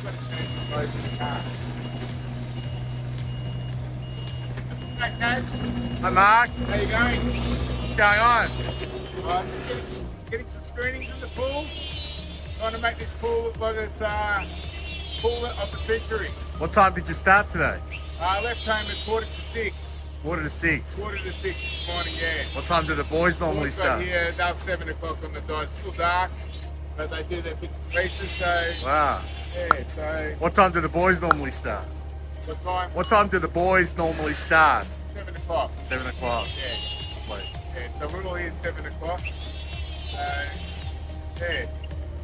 got to change the clothes in the car. Hey, Kaz. Hi, Mark. How you going? What's going on? Just getting some screenings in the pool. Trying to make this pool look like it's pool of the century. What time did you start today? I left home at 5:45. 5:45. 5:45 this morning, yeah. What time do the boys normally Boys got start? here about 7 o'clock on the dot. It's still dark, but they do their bits and pieces, so Wow. yeah, so What time do the boys normally start? what time? What time do the boys normally start? 7 o'clock. 7 o'clock. Yeah. Lovely. Yeah, so we're all here 7 o'clock. Yeah.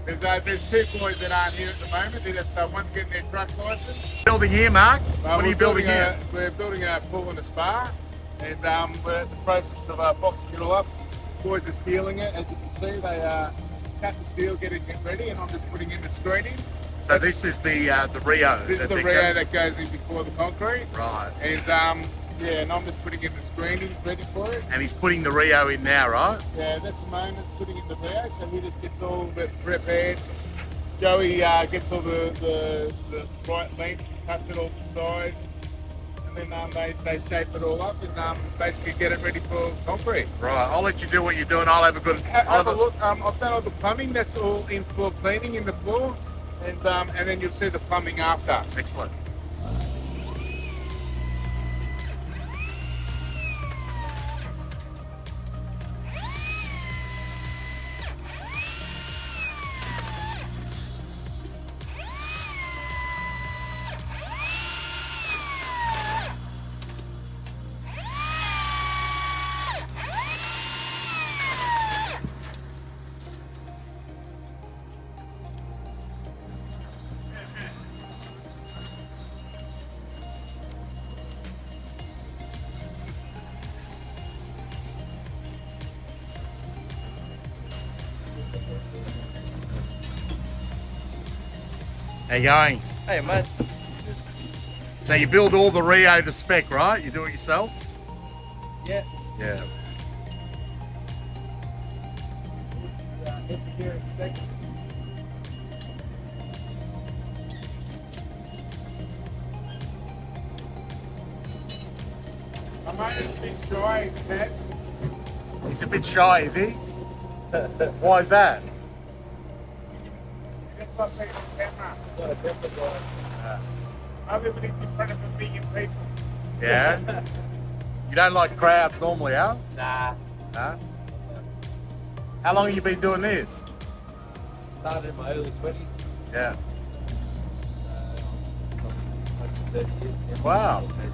There's two boys that aren't here at the moment. They're just, one's getting their truck license. Building here, Mark? What are you building here? We're building a pool and a spa, and we're at the process of boxing it all up. Boys are steeling it, as you can see. They cut the steel, getting it ready, and I'm just putting in the screenings. So this is the Rio. This is the Rio that goes in before the concrete. Right. And yeah, and I'm just putting in the screenings ready for it. And he's putting the Rio in now, right? Yeah, that's the moment putting in the Rio, so he just gets all the prepared. Joey gets all the right lengths, cuts it all to size, and then they shape it all up and basically get it ready for concrete. Right. I'll let you do what you're doing. I'll have a good. Have a look. I've done all the plumbing. That's all in for cleaning in the floor, and then you'll see the plumbing after. Excellent. How you going? Hey, mate. So you build all the Rio to spec, right? You do it yourself? Yeah. Yeah. I'm only a bit shy, Tess. He's a bit shy, is he? Why is that? Just not taking the camera. I live in front of a million people. Yeah. You don't like crowds normally, huh? Nah. Huh? How long have you been doing this? Started in my early 20s. Yeah. Close to 30 years. Yeah. Wow. 30 years.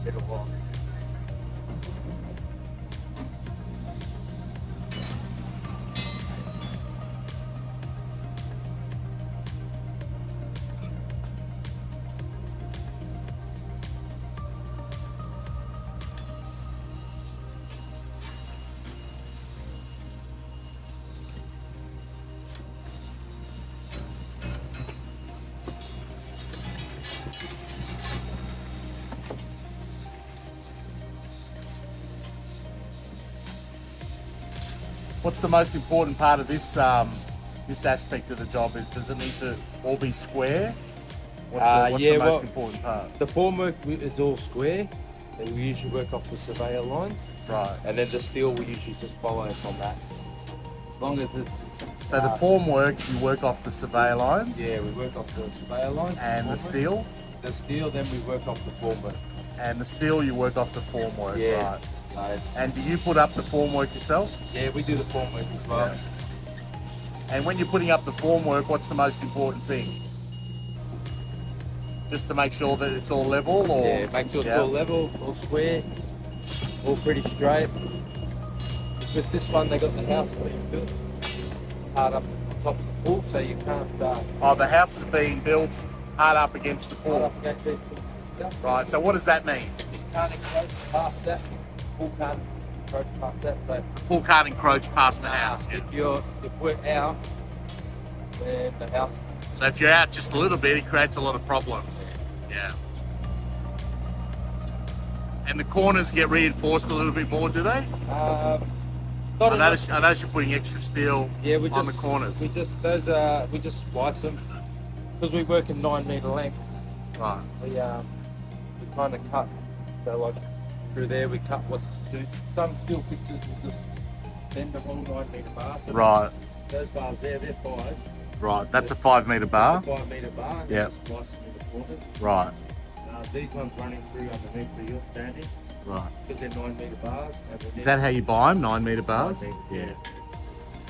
Been a while. What's the most important part of this this aspect of the job? Is does it need to all be square? What's the most important part? The formwork is all square, and we usually work off the surveyor lines. Right. And then the steel we usually just follow from that. As long as it's... So the formwork, you work off the surveyor lines? Yeah, we work off the surveyor lines. And the steel? The steel, then we work off the formwork. And the steel, you work off the formwork, Yeah. right? No, And do you put up the formwork yourself? yeah, we do the formwork as well. Yeah. And when you're putting up the formwork, what's the most important thing? Just to make sure that it's all level, or Yeah, make sure it's all level, all square, all pretty straight. With this one, they got the house being built hard up on top of the pool, so you can't Oh, the house is being built hard up against the hard pool. up against these pools. Yeah. Right. So what does that mean? You can't encroach past that. Pool can't encroach past that. So The pool can't encroach past the house. Yeah. if we're out, then the house. So if you're out just a little bit, it creates a lot of problems. Yeah. And the corners get reinforced a little bit more, do they? I noticed you're putting extra steel on the corners. We just splice them because we work in 9 metre length. Right. We kind of cut, so like through there we cut what some steel fixers will just bend the whole 9 metre bar. So right. Those bars there, they're 5s. Right. That's a 5 metre bar. That's a 5 metre bar. Yeah. Splice them in the corners. Right. These ones running through underneath where you're standing. Right. Because they're 9 metre bars. Is that how you buy them? 9 metre bars? 9 metre, yeah.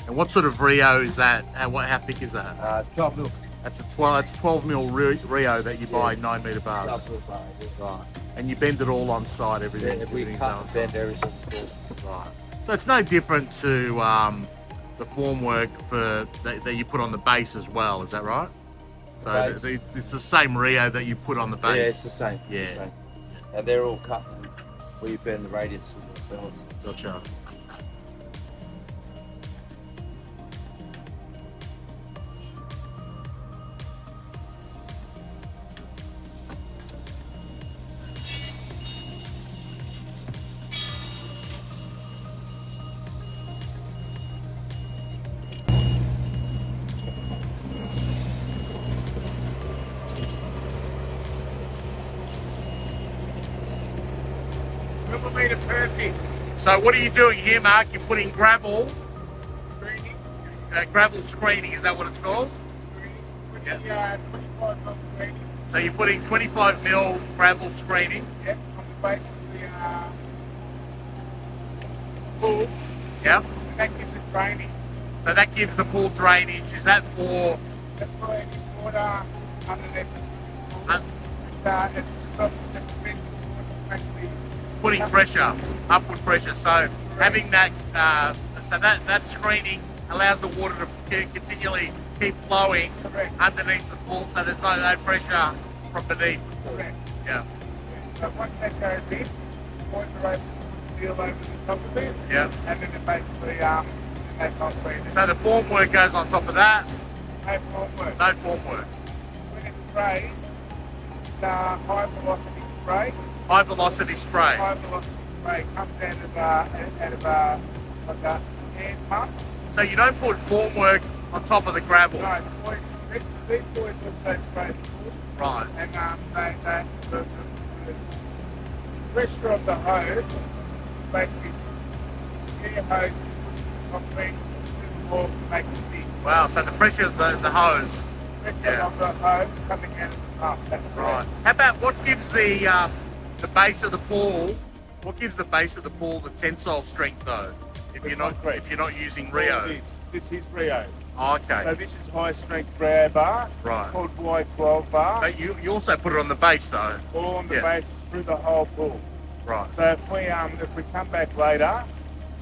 And what sort of Rio is that? How thick is that? 12 mil. That's 12 mil Rio that you buy 9 metre bars. 12 mil bar, yeah. Right. And you bend it all on side, everything. Yeah, we cut and bend everything. Right. So it's no different to the formwork that you put on the base as well. Is that right? So it's the same Rio that you put on the base. Yeah, it's the same. Yeah. It's the same. And they're all cut where you bend the radiuses themselves. Gotcha. Perfect. So what are you doing here, Mark? You're putting gravel Screening. Gravel screening, is that what it's called? Yeah. 25 mil screening. So you're putting 25 mil gravel screening? Yep, on the base of the pool. Yep. And that gives it draining. So that gives the pool drainage. Is that for? That's for any water underneath the pool. It stops the pressure actually Putting pressure, upward pressure. So having that, that screening allows the water to continually keep flowing underneath the pool, so there's no pressure from beneath the pool. Correct. Yeah. So once that goes in, boys are able to put steel over the top of it. Yeah. And then it basically that concrete. So the formwork goes on top of that. No formwork. No formwork. When it's sprayed, it's high velocity spray. High velocity spray. High velocity spray comes out of like a hand pump. So you don't put formwork on top of the gravel. No, these boys also spray the pool. Right. And the pressure of the hose basically air hose concrete to the wall to make it big. Wow. So the pressure of the hose. Pressure of the hose coming out of the pump. That's Right. How about what gives the base of the pool? What gives the base of the pool the tensile strength though? If you're not using Rio. This is Rio. Oh, okay. So this is high strength Rio bar. Right. It's called Y12 bar. But you also put it on the base though. All on the bases through the whole pool. Right. So if we come back later,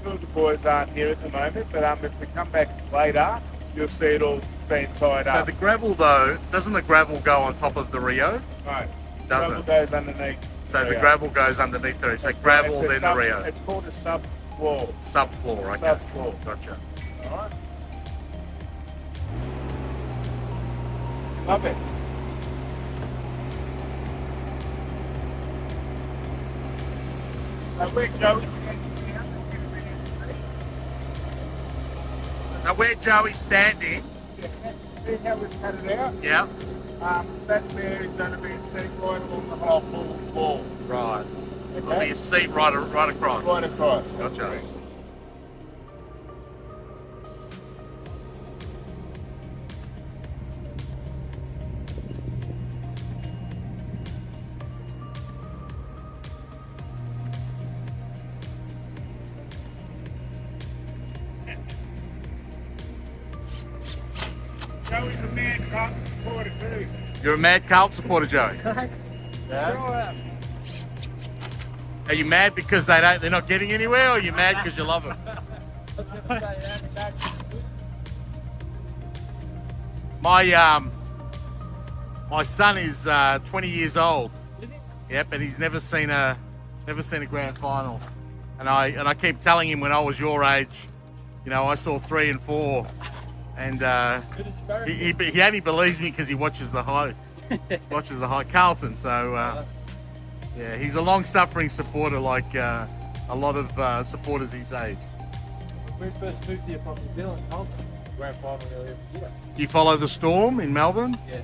two of the boys aren't here at the moment, but if we come back later, you'll see it all being tied up. So the gravel though, doesn't the gravel go on top of the Rio? No. It doesn't. Gravel goes underneath. So the gravel goes underneath there. So gravel, then the Rio. It's called a subfloor. Subfloor, okay. Subfloor. Gotcha. Alright. Love it. So where Joey's standing now, So where Joey's standing, see how we've cut it out? yeah. That there is going to be a seat right along the whole pool wall. Right. Okay? There'll be a seat right across. Right across. That's Gotcha. correct. Joey's a mad Carlton supporter too. You're a mad Carlton supporter, Joey. Yeah. Are you mad because they're not getting anywhere, or are you mad because you love them? My son is 20 years old. Is he? Yep, and he's never seen a grand final. And I keep telling him when I was your age, I saw 3 and 4, and he only believes me because he watches the high Carlton. So yeah, he's a long-suffering supporter, like a lot of supporters his age. we first moved here from New Zealand, Melbourne, grand final earlier this year. Do you follow the Storm in Melbourne? Yeah.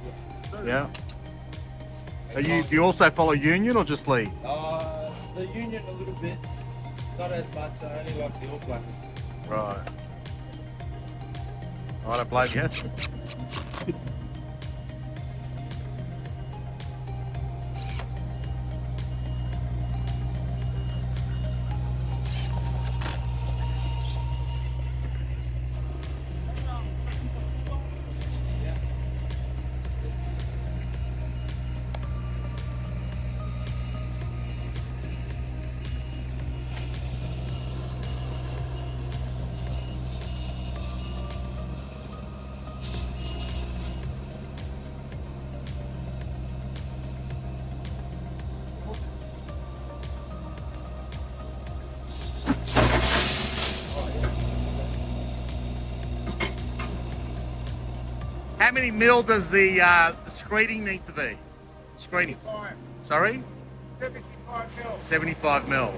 Yeah. Do you also follow Union or just League? The Union a little bit, not as much. I only like the All Blacks. Right. I don't blame you. How many mil does the screening need to be? Screening. 75. Sorry? 75 mil. 75 mil.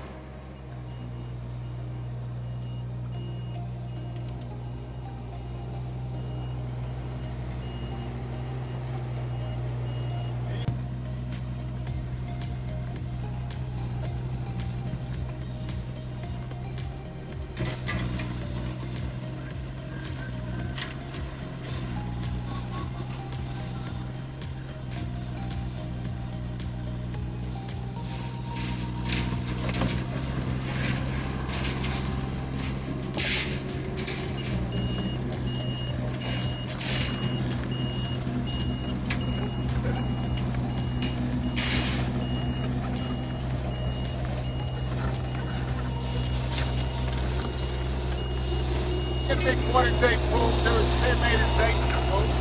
It's a big water deep pool, so it's 2 meters deep.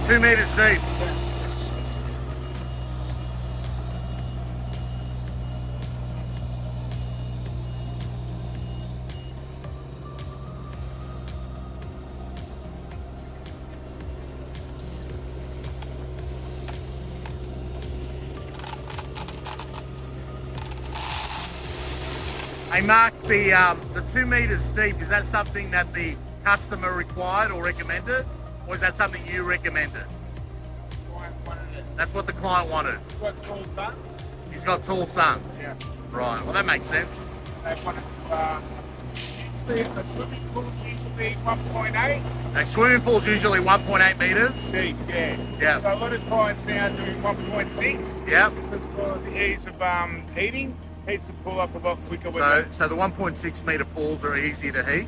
2 meters deep. Hey Mark, the 2 meters deep, is that something that the customer required or recommended? Or is that something you recommended? Client wanted it. That's what the client wanted. Got tall sons. He's got tall sons. Yeah. Right, well that makes sense. They wanted usually it's a swimming pool, usually 1.8 A swimming pool's usually 1.8 meters. deep, yeah. Yeah. So a lot of clients now are doing 1.6. Yeah. Because for the ease of heating, heats the pool up a lot quicker. So the 1.6 meter pools are easier to heat.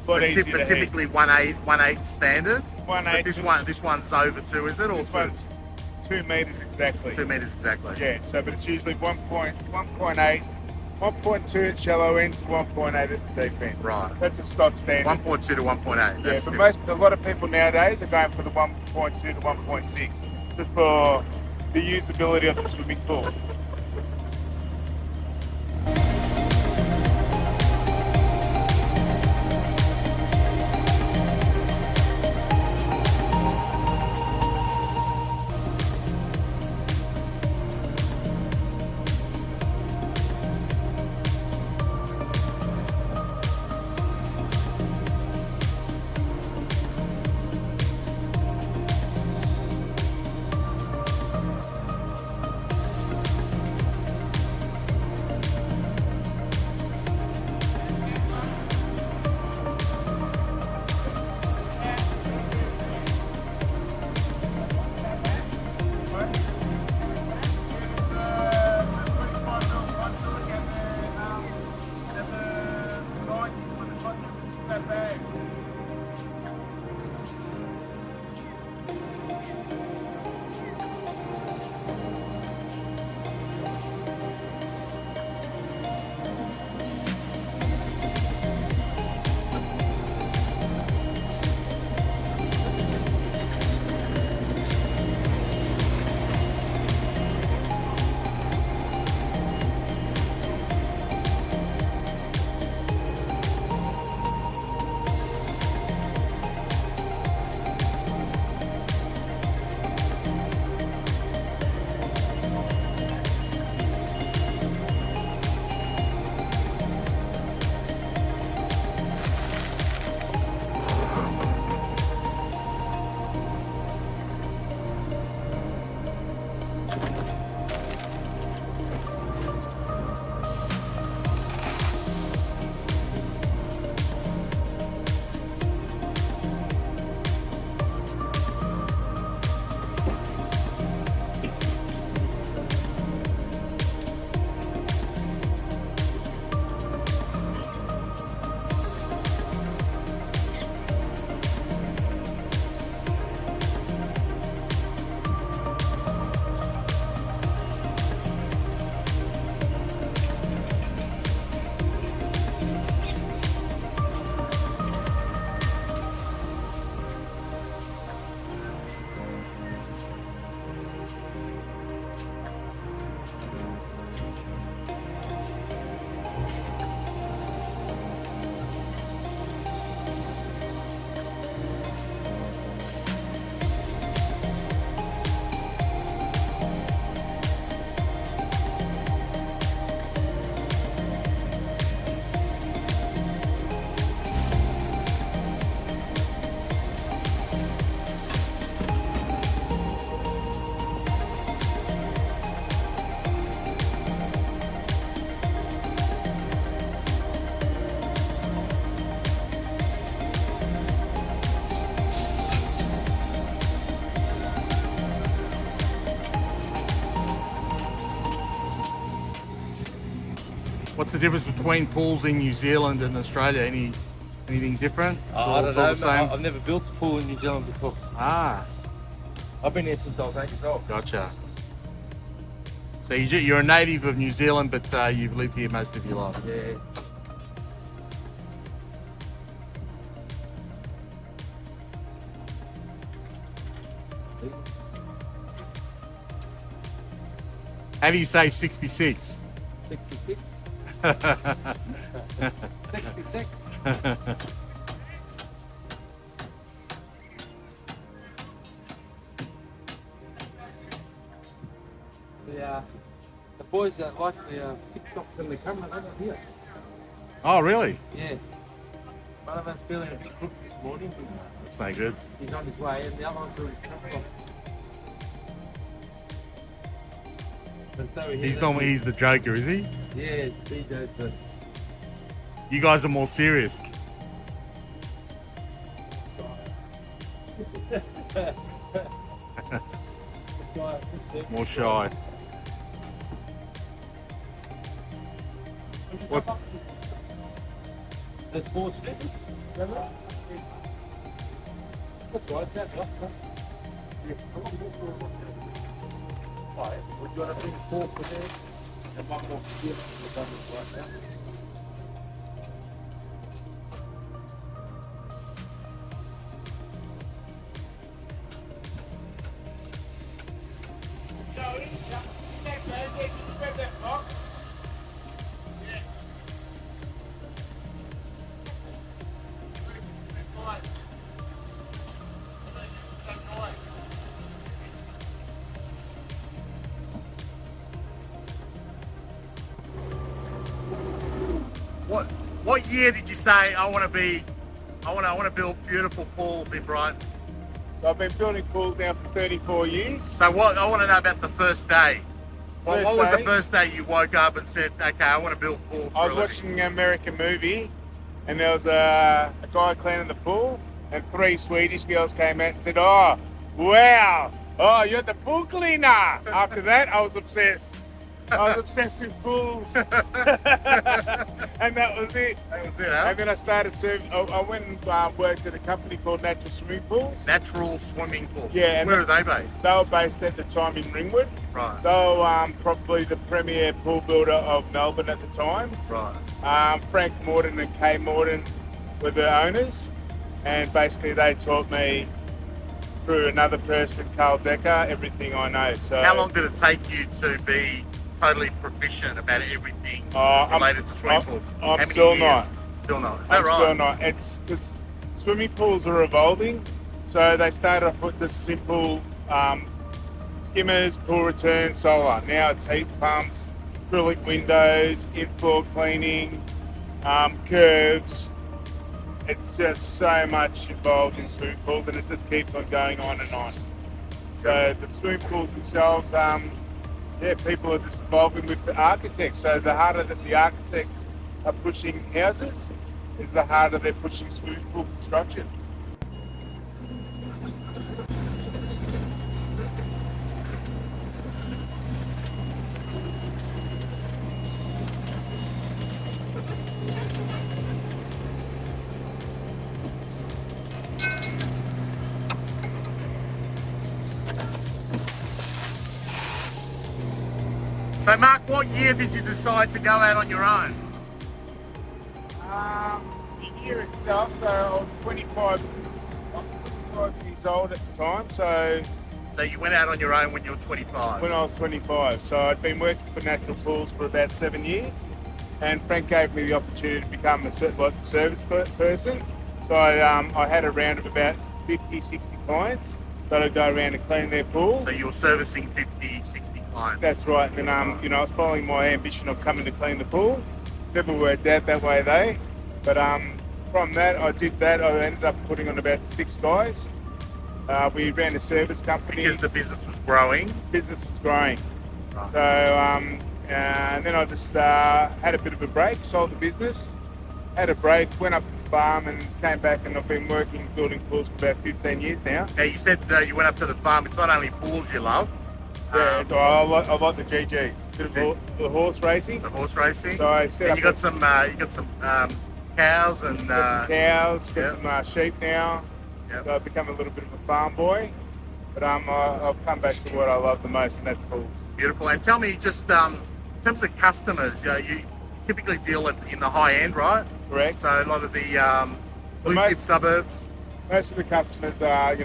But Typically 1.8 standard. 1.8. But this one's over 2, is it? Or This 2? one's 2 meters exactly. 2 meters exactly. Yeah, so but it's usually 1.8, 1.2 at shallow end to 1.8 at the deep end. Right. That's a stock standard. 1.2 to 1.8. Yeah, That's but a lot of people nowadays are going for the 1.2 to 1.6 just for the usability of the swimming pool. What's the difference between pools in New Zealand and Australia? Anything different? It's all, I don't it's all know. the same. I've never built a pool in New Zealand before. Ah, I've been here since I was 8 years old. gotcha. So you're a native of New Zealand, but you've lived here most of your life. Yeah. How do you say 66? 66? 66? The boys that like the TikTok and the camera, they're not here. Oh, really? Yeah. One of us feeling a bit crook this morning. That's no good. He's on his way, and the other one's doing TikTok. He's the joker, is he? Yeah, DJ's the... You guys are more serious. More shy. What? There's 4 slippers. Remember? That's right, that's right. Alright, would you want to bring 4 for there? And 1 more steel for the double right now. What year did you say I want to build beautiful pools in Brighton? I've been building pools now for 34 years. So I want to know about the first day. What was the day? first day you woke up and said, okay, I want to build pools? I was watching an American movie, and there was a guy cleaning the pool, and 3 Swedish girls came out and said, "Oh, wow, oh, you're the pool cleaner." After that, I was obsessed. I was obsessed with pools, and that was it. That was it, huh? And then I started serving. I went and worked at a company called Natural Swimming Pools. Natural Swimming Pool. Yeah, and where are they based? They were based at the time in Ringwood. Right. They were probably the premier pool builder of Melbourne at the time. Right. Frank Morton and Kay Morton were the owners, and basically they taught me through another person, Carl Decker, everything I know. So how long did it take you to be totally proficient about everything related to swimming pools? How many still years? not. Still not. Is that I'm right? still not. It's because swimming pools are evolving. So they started off with the simple skimmers, pool return, so on. Now it's heat pumps, acrylic windows, in-floor cleaning, curves. It's just so much involved in swimming pools, and it just keeps on going on and on. So the swimming pools themselves, people are just evolving with the architects. So the harder that the architects are pushing houses, is the harder they're pushing swimming pool construction. So Mark, what year did you decide to go out on your own? The year itself, so I was 25 years old at the time, so you went out on your own when you were 25? when I was 25. So I'd been working for Natural Pools for about 7 years, and Frank gave me the opportunity to become a service person. So I had a round of about 50, 60 clients that I'd go around and clean their pool. So you were servicing 50, 60 clients? That's right. And then, I was following my ambition of coming to clean the pool. Never worked out that way though. But from that, I did that. I ended up putting on about 6 guys. We ran a service company. Because the business was growing? Business was growing. Right. So, and then I just had a bit of a break, sold the business, had a break, went up to the farm and came back, and I've been working, building pools for about 15 years now. Now you said you went up to the farm. It's not only pools you love. Yeah, so I like the GGs. Bit of the horse racing. The horse racing. So I set and up you got some cows and got some cows, got yeah. some sheep now. Yeah. So I've become a little bit of a farm boy. But I've come back to what I love the most, and that's pools. Beautiful. And tell me, just in terms of customers, you typically deal in the high end, right? Correct. So a lot of the blue chip suburbs. Most of the customers are,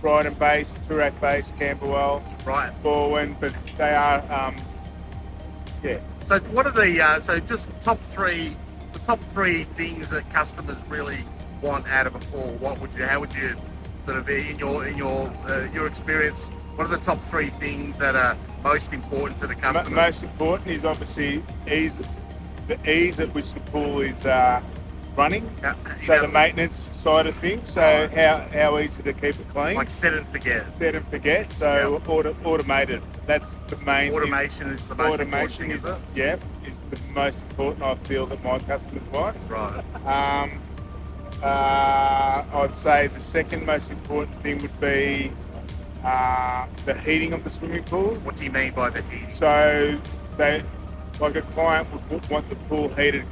Brighton based, Toorak based, Camberwell, Right. Borwin, but they are, yeah. So what are the just the top three things that customers really want out of a pool? How would you sort of in your experience? What are the top three things that are most important to the customer? Most important is obviously the ease at which the pool is running. So the maintenance side of things. So how easy to keep it clean. Like set and forget. Set and forget. So automated. That's the main. Automation thing. is the most important thing, is it? Yeah, is the most important. I feel that my customers want. Right. I'd say the second most important thing would be the heating of the swimming pool. What do you mean by the heat? So like a client would want the pool heated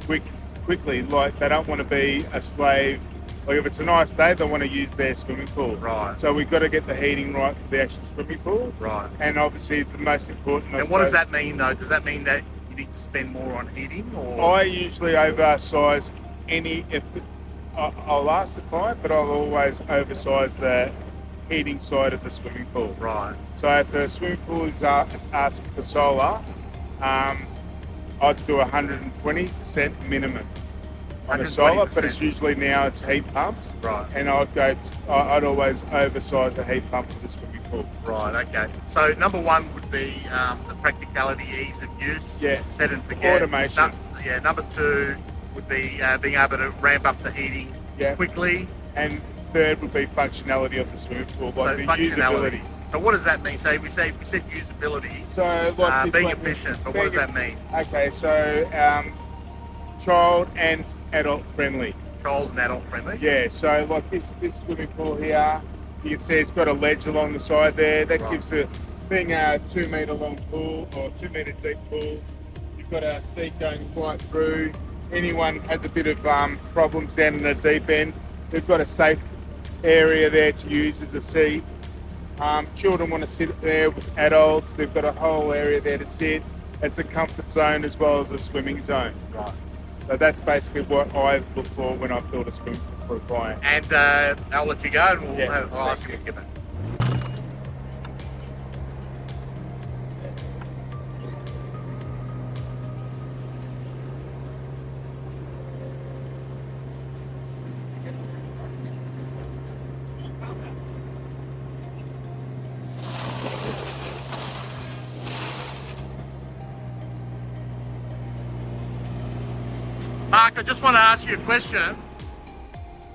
quickly. Like they don't want to be a slave. Like if it's a nice day, they want to use their swimming pool. Right. So we've got to get the heating right for the actual swimming pool. Right. And obviously the most important. And what does that mean though? Does that mean that you need to spend more on heating, or? I usually oversize if I'll ask the client, but I'll always oversize the heating side of the swimming pool. Right. So if the swimming pool is asking for solar, I'd do 120% minimum on the solar, but it's usually now it's heat pumps. Right. And I'd always oversize a heat pump for the swimming pool. Right. Okay. So number one would be the practicality, ease of use. Yeah. Set and forget. Automation. Number two would be being able to ramp up the heating quickly. And third would be functionality of the swimming pool, like the usability. So what does that mean? We said usability. So like being efficient, but what does that mean? Okay, so child and adult friendly. Child and adult friendly. Yeah. So like this swimming pool here, you can see it's got a ledge along the side there. That gives it, being a 2 metre long pool or 2 metre deep pool, you've got a seat going right through. Anyone has a bit of problems down in the deep end, we've got a safe area there to use as a seat. Children want to sit there with adults, they've got a whole area there to sit. It's a comfort zone as well as a swimming zone. Right. So that's basically what I look for when I build a swimming pool for a client. And I'll let you go and I'll ask you to give it. Mark, I just want to ask you a question.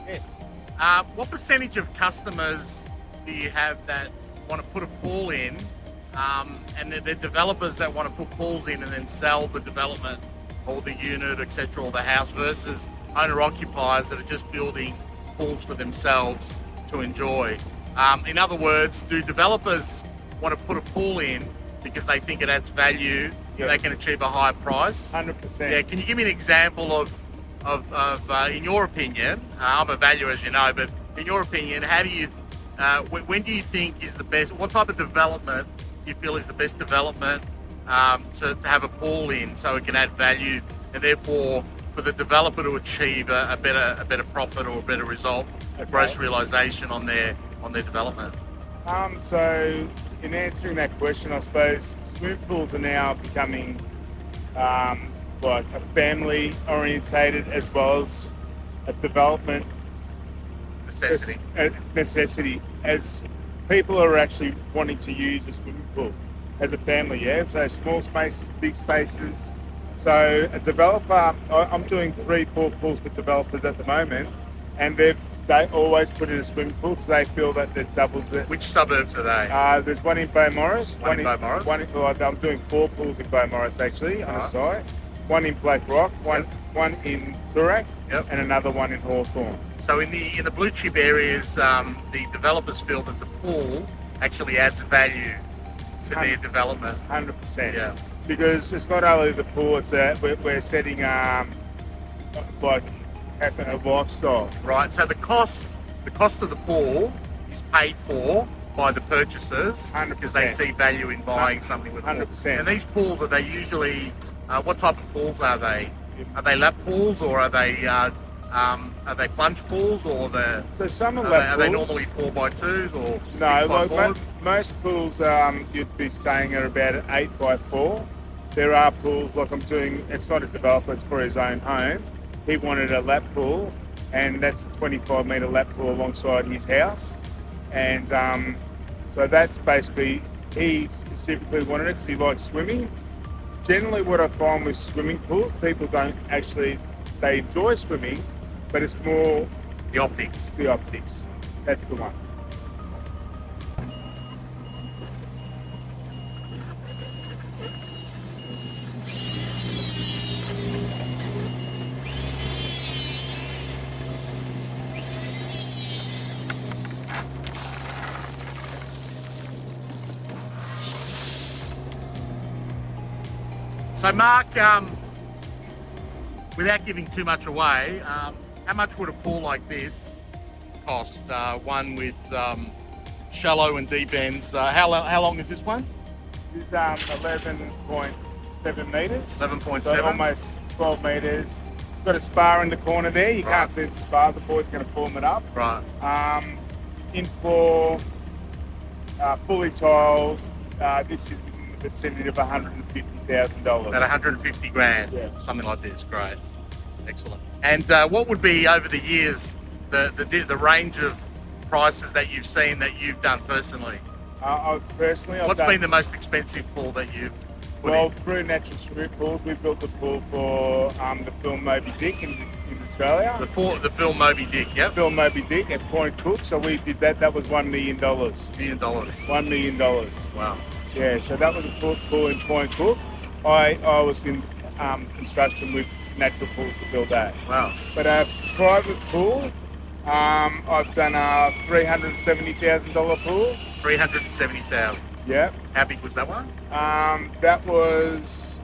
Yeah. What percentage of customers do you have that want to put a pool in, and they're developers that want to put pools in and then sell the development or the unit, etc., or the house, versus owner-occupiers that are just building pools for themselves to enjoy? In other words, do developers want to put a pool in because they think it adds value? Yep. They can achieve a higher price. 100%. Yeah, can you give me an example of in your opinion? I'm a valuer, as you know, but in your opinion, how do you, when do you think is the best? What type of development do you feel is the best development to have a pool in, so it can add value, and therefore for the developer to achieve a better profit or a better result, a gross realisation on their development? So in answering that question, I suppose swimming pools are now becoming like a family orientated as well as a development necessity, as people are actually wanting to use a swimming pool as a family. So small spaces, big spaces. So a developer, I'm doing 3-4 pools with developers at the moment, and they always put in a swimming pool because they feel that it doubles it. Which suburbs are they? There's one in Beaumaris. One in Beaumaris? I'm doing 4 pools in Beaumaris actually on the site. One in Black Rock, one in Toorak, and another one in Hawthorn. So in the blue chip areas, the developers feel that the pool actually adds value to their development. 100%. Yeah. Because it's not only the pool; it's we're setting like having a lifestyle. Right. So the cost of the pool is paid for by the purchasers 100%. because they see value in buying something with a pool. 100%. And these pools, are they usually what type of pools are they? Are they lap pools or are they plunge pools or So some are are lap they pools. normally 4x2s or No, 6x4s? most pools you'd be saying are about 8x4. There are pools like I'm doing. It's not a developer; it's for his own home. He wanted a lap pool, and that's a 25-metre lap pool alongside his house. And so that's basically, he specifically wanted it because he likes swimming. Generally what I find with swimming pools, people don't actually, they enjoy swimming, but it's more The optics. the optics. That's the one. So Mark, without giving too much away, how much would a pool like this cost? One with shallow and deep ends. How long is this one? This is 11.7 metres. 11.7. So almost 12 metres. Got a spar in the corner there. You can't see the spar. The boy's going to form it up. Right. In floor, fully tiled. This is in the vicinity of $150,000. About 150 grand. Yeah. Something like this. Great. Excellent. And what would be over the years the range of prices that you've seen that you've done personally? I've What's done, been the most expensive pool that you've put well, in? through Natural Swimming Pools, we built a pool for the film Moby Dick in Australia. The film Moby Dick, yep. Film Moby Dick at Point Cook. So we did that. That was $1 million. $1 million. $1 million. Wow. Yeah, so that was a pool in Point Cook. I was in construction with Natural Pools to build that. Wow. But a private pool, I've done a $370,000 pool. 370,000. Yeah. How big was that one? That was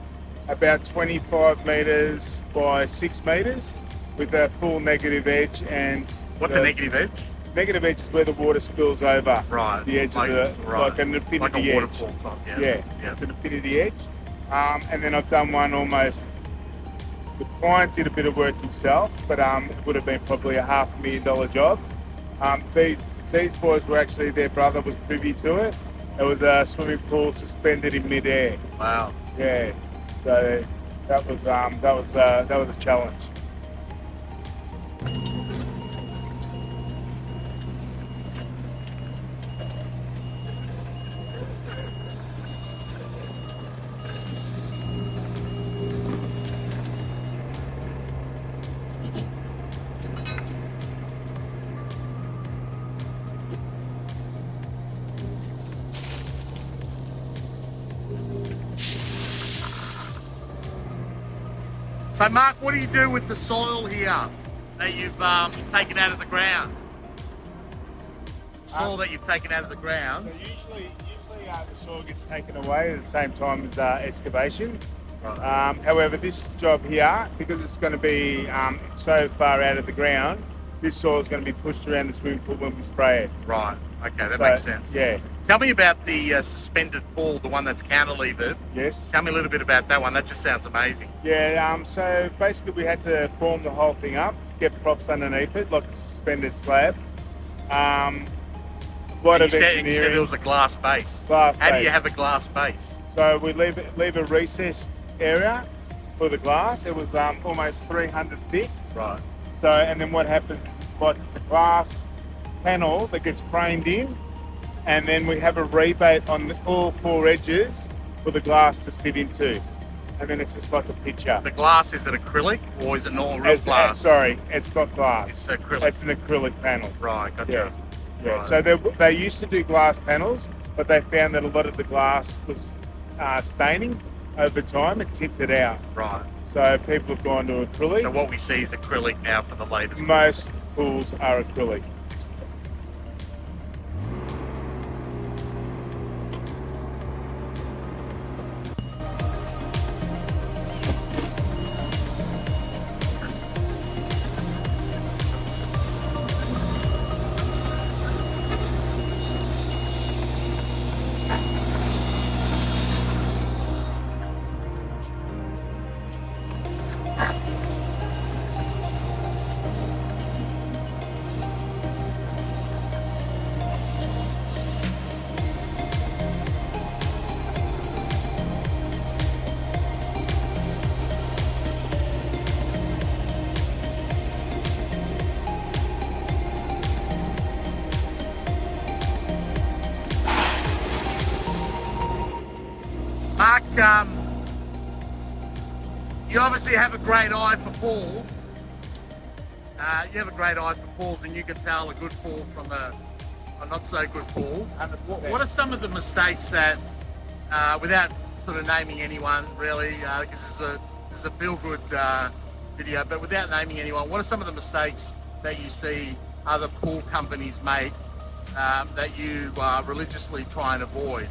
about 25 metres by 6 metres with a full negative edge. And What's a negative edge? negative edge is where the water spills over. Right. The edge Like- of the, right. like an infinity Like a edge. waterfall type, yeah. Yeah, it's an infinity edge. And then I've done one almost, the client did a bit of work himself, but it would have been probably a $500,000 job. These boys were actually, their brother was privy to it. It was a swimming pool suspended in midair. Wow. Yeah, so that was a challenge. So Mark, what do you do with the soil here that you've taken out of the ground? Soil that you've taken out of the ground. So usually the soil gets taken away at the same time as excavation. Right. However, this job here, because it's going to be so far out of the ground, this soil is going to be pushed around the swimming pool when we spray it. Right. Okay, that So, makes sense. Yeah. Tell me about the suspended pool, the one that's cantilevered. Yes. Tell me a little bit about that one. That just sounds amazing. Yeah. So basically, we had to form the whole thing up, get props underneath it, like a suspended slab. Lot You of said engineering. there was a glass base. Glass How do base. you have a glass base? So we leave a recessed area for the glass. It was almost 300 thick. Right. So, and then what happens is like it's a glass panel that gets craned in, and then we have a rebate on all four edges for the glass to sit into. And then it's just like a picture. The glass, is it acrylic or is it normal real glass? Sorry, it's not glass. It's acrylic. It's an acrylic panel. Right, gotcha. Yeah. Yeah. Right. So they used to do glass panels, but they found that a lot of the glass was staining over time. It tipped it out. Right. So people have gone to acrylic. So what we see is acrylic now for the latest. Most pools are acrylic. you obviously have a great eye for pools. You have a great eye for pools, and you can tell a good pool from a not so good pool. What are some of the mistakes that, without sort of naming anyone really, because this is a feel-good video, but without naming anyone, what are some of the mistakes that you see other pool companies make that you religiously try and avoid?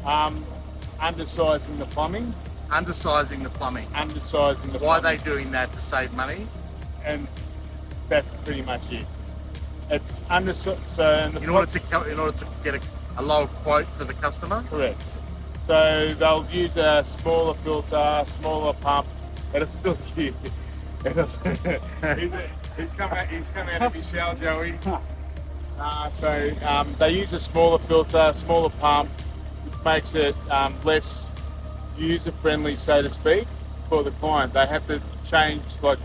Undersizing the plumbing. Undersizing the plumbing. Undersizing the Why are plumbing. they doing that? To save money? And that's pretty much it. It's In order to get a lower quote for the customer? Correct. So they'll use a smaller filter, smaller pump, but it's still huge. He's come out of his shell, Joey. They use a smaller filter, smaller pump, which makes it less user-friendly, so to speak, for the client. They have to change, like,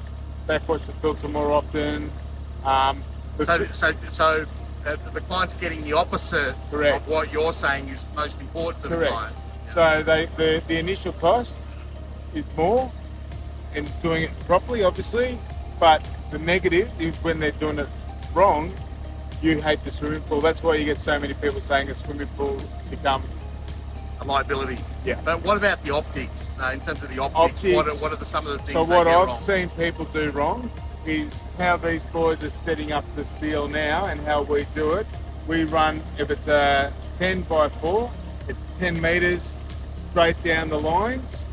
backwash the filter more often. So the client's getting the opposite Correct. of what you're saying is most important to Correct. the client. So the initial cost is more in doing it properly, obviously, but the negative is when they're doing it wrong, you hate the swimming pool. That's why you get so many people saying a swimming pool becomes A liability. Yeah. But what about the optics? In terms of the optics, what are some of the things So they what get I've wrong? seen people do wrong is how these boys are setting up the steel now and how we do it. We run, if it's a 10 by 4, it's 10 metres straight down the lines.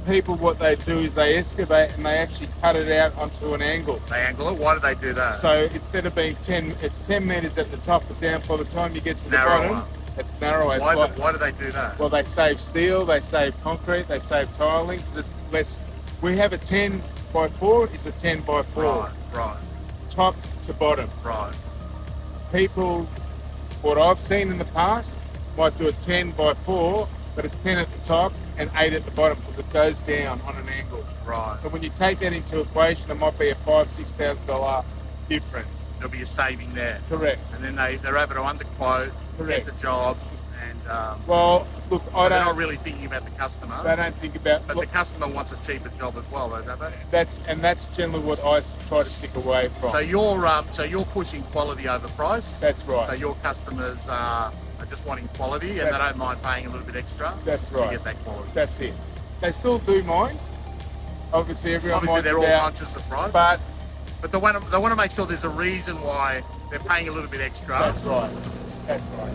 People, what they do is they excavate and they actually cut it out onto an angle. They angle it? Why do they do that? So instead of being 10, it's 10 metres at the top, but down by the time you get to the Narrower. bottom, it's narrower. It's Why do they do that? well, they save steel, they save concrete, they save tiling. It's less. We have a 10 by 4, it's a 10 by 4. Right, Top to bottom. right. People, what I've seen in the past, might do a 10 by 4, but it's 10 at the top and 8 at the bottom because it goes down on an angle. Right. So when you take that into equation, it might be a $5,000-$6,000 difference. There'll be a saving there. Correct. And then they're able to underquote, Correct. get the job, and Well, look, so they're not really thinking about the customer. They don't think about. But Look, the customer wants a cheaper job as well, don't they? that's generally what I try to stick away from. So you're pushing quality over price. That's right. So your customers are just wanting quality, and they don't mind paying a little bit extra. That's to right. get that quality. That's it. They still do mind. Obviously, everyone. Obviously, they're all conscious of price, but they want to make sure there's a reason why they're paying a little bit extra. that's right. That's right.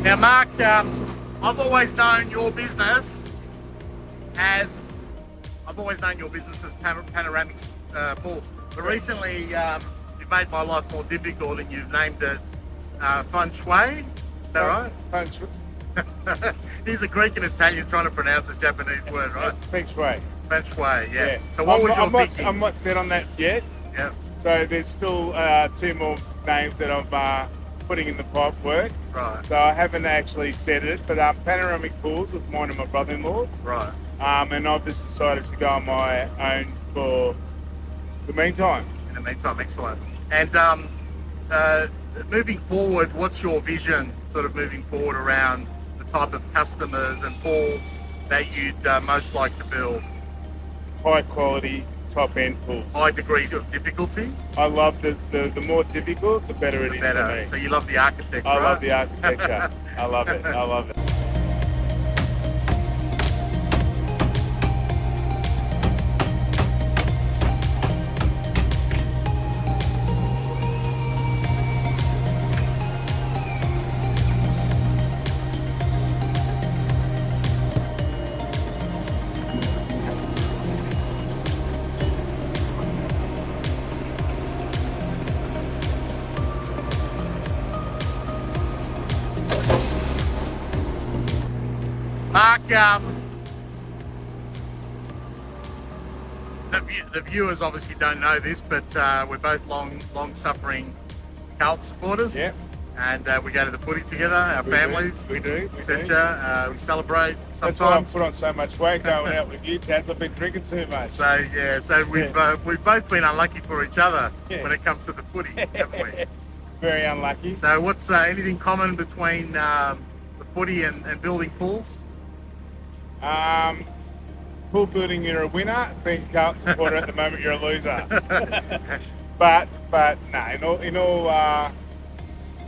Now, Mark, I've always known your business as panoramic pools, but recently you've made my life more difficult, and you've named it Feng Shui. Is that right? Feng Shui. He's a Greek and Italian trying to pronounce a Japanese word, right? It's Feng Shui. Feng Shui, yeah. So what was your thinking? I'm not set on that yet. Yeah. So there's still 2 more names that I'm putting in the pipe work. Right. So I haven't actually said it, but panoramic pools was mine and my brother-in-law's. Right. And I've just decided to go on my own for the meantime. In the meantime, excellent. And moving forward, what's your vision, sort of moving forward around the type of customers and pools that you'd most like to build? High quality, top end pools. High degree of difficulty? I love the more difficult, the better it is for me. So you love the architecture, I right? love the architecture. I love it. I love it. Mark, the viewers obviously don't know this, but we're both long-suffering Carlton supporters. Yep. And we go to the footy together, our families, We do. etc. We celebrate That's why I've sometimes. put on so much weight going out with you, Taz. I've been drinking too much. So we've both been unlucky for each other when it comes to the footy, haven't we? Very unlucky. So what's anything common between the footy and building pools? Pool building, you're a winner. Being Carlton supporter at the moment, you're a loser. but no, in all,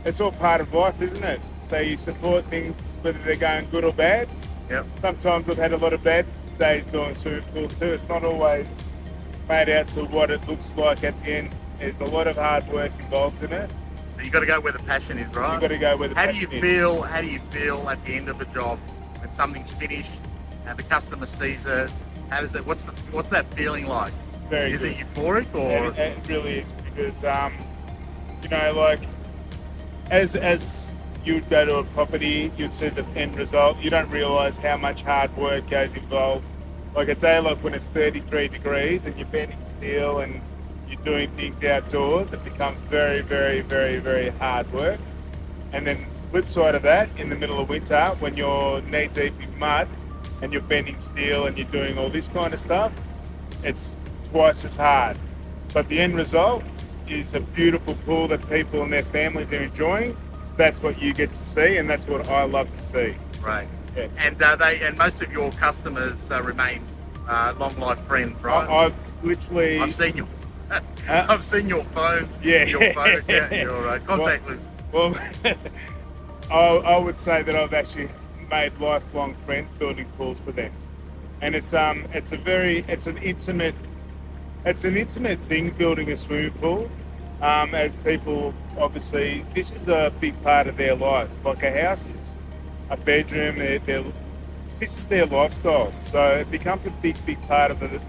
it's all part of life, isn't it? So you support things whether they're going good or bad. Yep. Sometimes I've had a lot of bad days doing swimming pools too. It's not always made out to what it looks like at the end. There's a lot of hard work involved in it. You got to go where the passion is, right? You've got to go where the How do passion you is. feel? How do you feel at the end of a job when something's finished and the customer sees it? How does it? What's that feeling like? Very Is good. it euphoric or? It really is because you know, like as you would go to a property, you'd see the end result. You don't realise how much hard work goes involved. Like a day like when it's 33 degrees and you're bending steel and you're doing things outdoors, it becomes very, very, very, very hard work. And then flip side of that, in the middle of winter, when you're knee deep in mud and you're bending steel and you're doing all this kind of stuff, it's twice as hard. But the end result is a beautiful pool that people and their families are enjoying. That's what you get to see, and that's what I love to see. Right. Yeah. And most of your customers remain long life friends, right? I've literally. I've seen your I've seen your phone, Yeah. your phone account, your contact list. Well, I would say that I've actually made lifelong friends building pools for them, and it's an intimate thing building a swimming pool. As people, obviously, this is a big part of their life. Like a house is a bedroom. This is their lifestyle, so it becomes a big part of it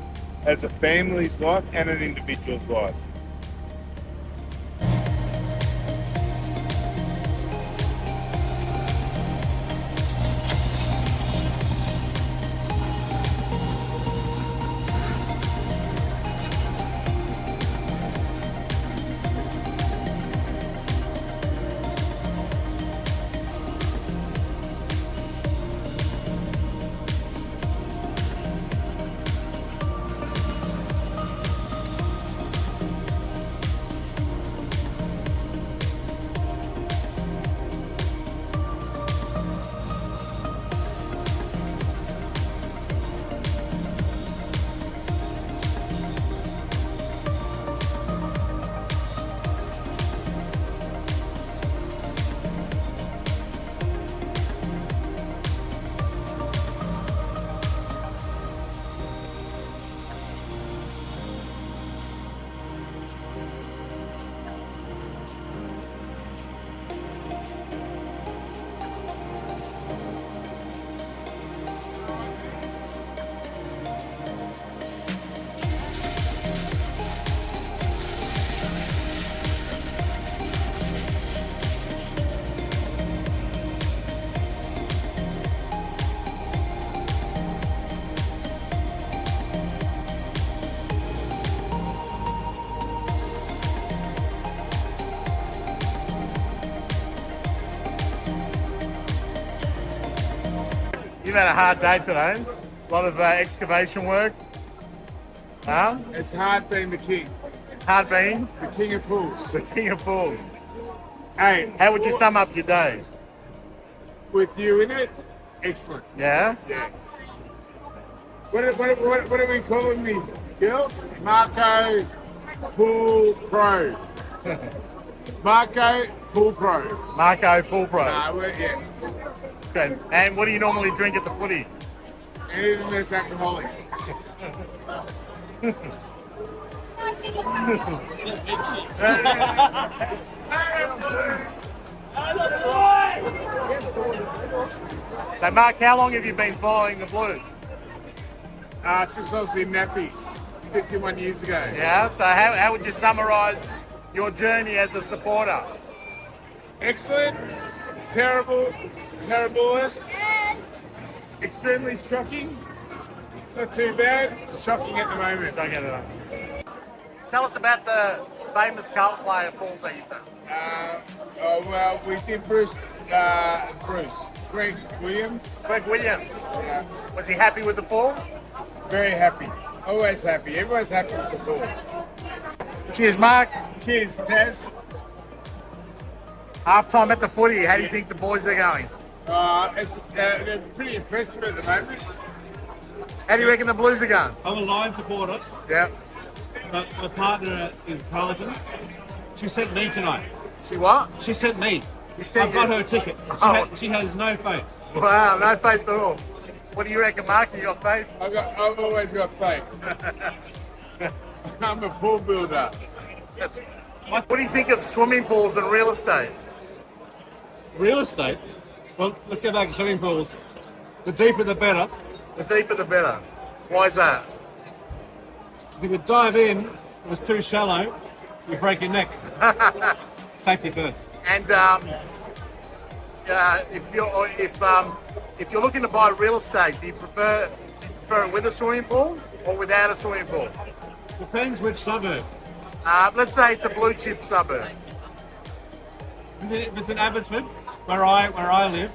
as a family's life and an individual's life. You've had a hard day today. A lot of excavation work. Huh? It's hard being the king, It's hard being the king of pools. the king of pools. Hey, How would you sum up your day? with you in it, excellent. Yeah? Yeah. What are we calling me, girls? Marco Pool Pro. Marco Pool Pro. Marco Pool Pro. Yeah. That's great. And what do you normally drink at the footy? Anything that's alcoholic. So Mark, how long have you been following the Blues? Since I was in nappies 51 years ago. Yeah, so how would you summarise your journey as a supporter? Excellent, terrible, terriblest, extremely shocking, not too bad, shocking at the moment. Tell us about the famous Carlton player pools that you've done. Well, we did Greg Williams. Greg Williams. Yeah, Was he happy with the pool? very happy. Always happy. Everyone's happy with the ball. Cheers, Mark. Cheers, Taz. Half time at the footy. How do you think the boys are going? They're pretty impressive at the moment. How do you reckon the Blues are going? I'm a Lion supporter, Yeah. but my partner is Carlton. She sent me tonight. She what? She sent me. She sent I've got you? her ticket. Oh. She has no faith. Wow, no faith at all. What do you reckon, Mark? You got faith? I've always got faith. I'm a pool builder. What do you think of swimming pools and real estate? Real estate? Well, let's go back to swimming pools. The deeper the better. The deeper the better. Why is that? 'Cause if you dive in, if it's too shallow, you break your neck. Safety first. And if you're looking to buy real estate, do you prefer it with a swimming pool or without a swimming pool? Depends which suburb. Let's say it's a blue chip suburb. If it's in Abbotsford, where I live,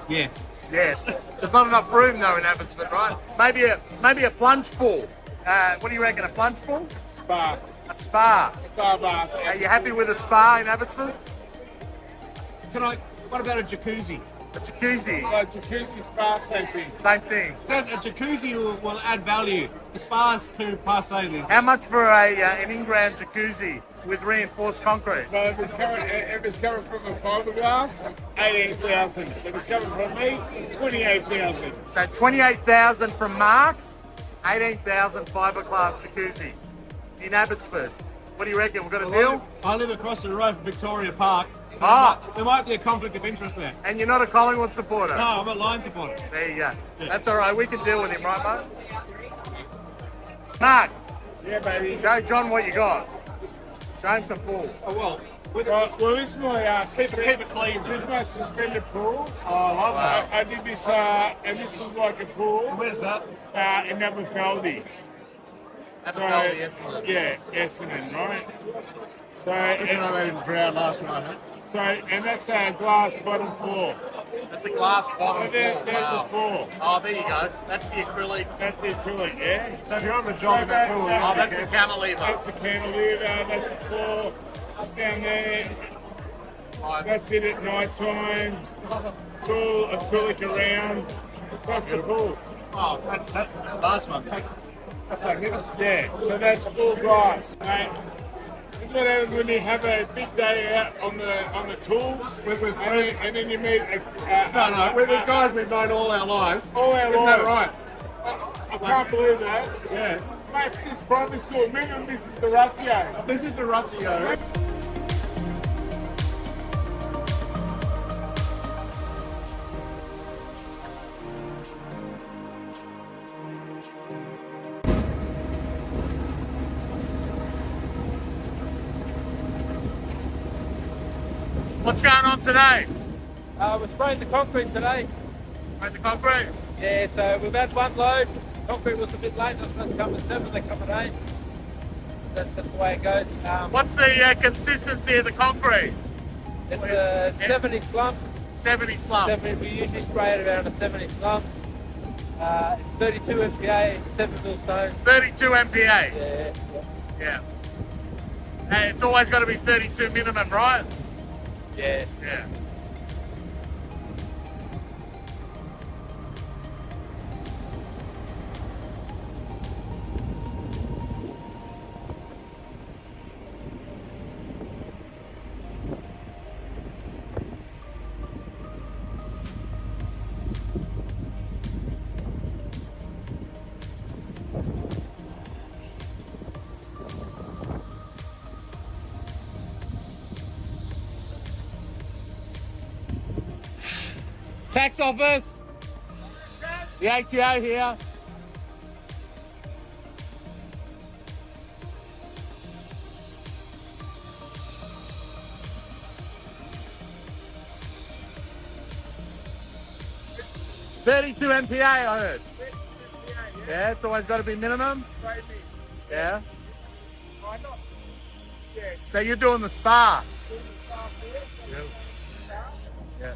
yes. Yes. There's not enough room though in Abbotsford, right? Maybe a plunge pool. What do you reckon? A plunge pool? Spa. A spa. Spa bath. Are you happy with a spa in Abbotsford? What about a jacuzzi? A jacuzzi. Jacuzzi, spa, same thing. Same thing. So a jacuzzi will add value. The spa's too passe this. How much for an in-ground jacuzzi with reinforced concrete? Well, if it's coming from a fiberglass, 18,000. If it's coming from me, 28,000. So 28,000 from Mark, 18,000 fiberglass jacuzzi in Abbotsford. What do you reckon? We've got a deal? I live across the road from Victoria Park. So Ah. there might be a conflict of interest there. And you're not a Collingwood supporter? No, I'm a Lion supporter. There you go. That's all right. We can deal with him, right, mate? Mark, Yeah, baby. show John what you got. Show him some pools. Oh, well. Well, this is my Keep it clean. This is my suspended pool. Oh, I love that. I did this, and this was like a pool Where's that? in Aberfeldy. Aberfeldy, Essendon. Yeah, Essendon, right? So, They didn't drown last night, huh? and that's a glass bottom floor. That's a glass bottom So there's floor. the floor. Oh, there you go. That's the acrylic. That's the acrylic, yeah? So if you're on the job in that pool, Oh, that's the cantilever. That's the cantilever, that's the floor. It's down there. Right. That's it at night time. It's all acrylic around. That's the pool. Oh, that last one. That's magnificent. Yeah, so that's all glass, mate. This is what happens when you have a big day out on the tools, and then you meet We're guys we've known all our lives. all our Isn't lives. that right? I can't believe that. Yeah. Mate, this is primary school. Remember, this is the Ratio. This is the Ratio. What's going on today? We're spraying the concrete today. At the concrete? Yeah, so we've had one load. Concrete was a bit late. It was supposed to come at 7, they come at 8. That's the way it goes. What's the consistency of the concrete? It's a 70 slump. 70 slump. 70, we usually spray it around a 70 slump. It's 32 MPa, 7 mil stone. 32 MPa. Yeah. Yeah. And it's always got to be 32 minimum, right? Yeah. Yeah. Tax office. The ATO here. $32 MPA, I heard. Yeah, it's always got to be minimum. Yeah. So you're doing the spa. Yeah.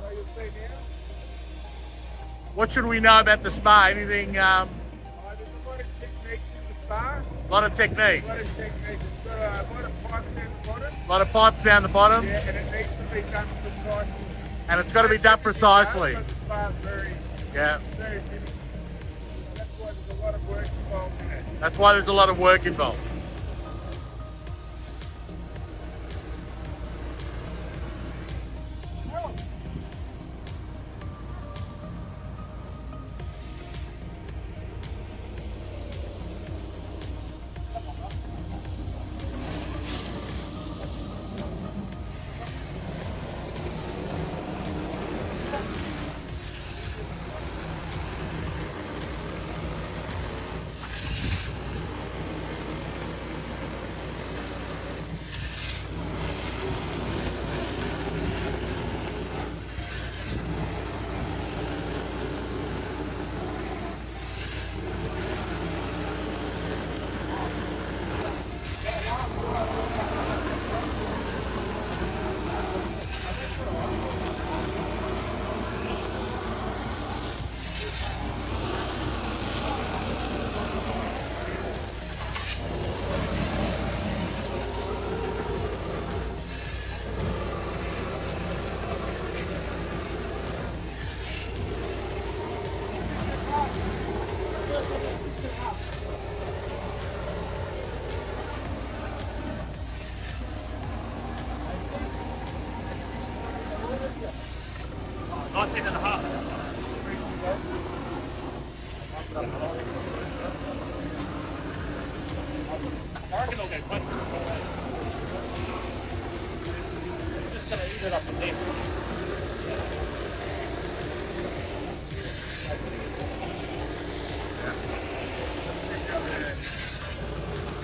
What should we know about the spa? Anything? There's a lot of techniques in the spa. A lot of technique. A lot of techniques. It's got a lot of pipes down the bottom. A lot of pipes down the bottom. Yeah, and it needs to be done precisely. And it's got to be done precisely. The spa is very, Yeah. very finished. That's why there's a lot of work involved in it. That's why there's a lot of work involved.